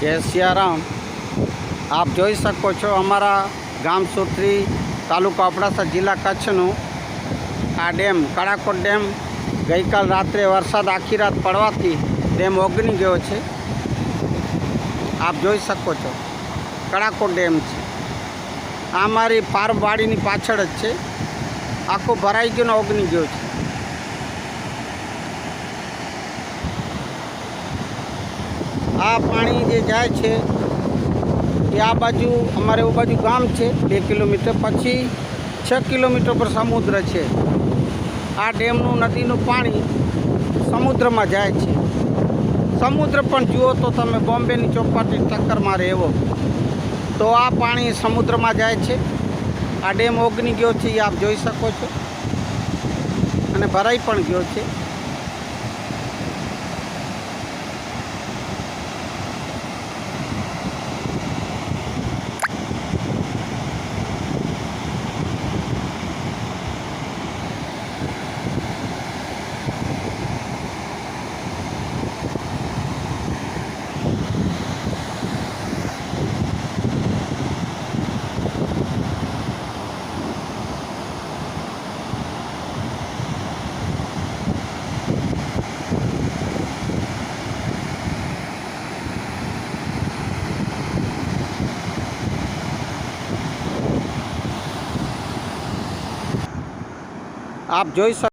જય સિયારામ। આપ જોઈ શકો છો અમારા ગામ સુત્રી તાલુકા અબડાસા જિલ્લા કચ્છનું આ ડેમ કડાકોટ ડેમ ગઈકાલ રાત્રે વરસાદ આખી રાત પડવાથી ડેમ ઓગની ગયો છે। આપ જોઈ શકો છો કડાકોટ ડેમ છે। આ મારી પારવાડીની પાછળ જ છે। આખો ભરાઈ ગયો ને ઓગની ગયો છે। આ પાણી જે જાય છે એ આ બાજુ અમારે એ બાજુ ગામ છે 2 કિલોમીટર પછી 6 કિલોમીટર પર સમુદ્ર છે। આ ડેમનું નદીનું પાણી સમુદ્રમાં જાય છે। સમુદ્ર પણ જુઓ તો તમે બોમ્બેની ચોપાટી ટક્કર મારે એવો, તો આ પાણી સમુદ્રમાં જાય છે। આ ડેમ ઓગની ગયો છે એ આપ જોઈ શકો છો અને ભરાઈ પણ ગયો છે। आप જોઈ શકો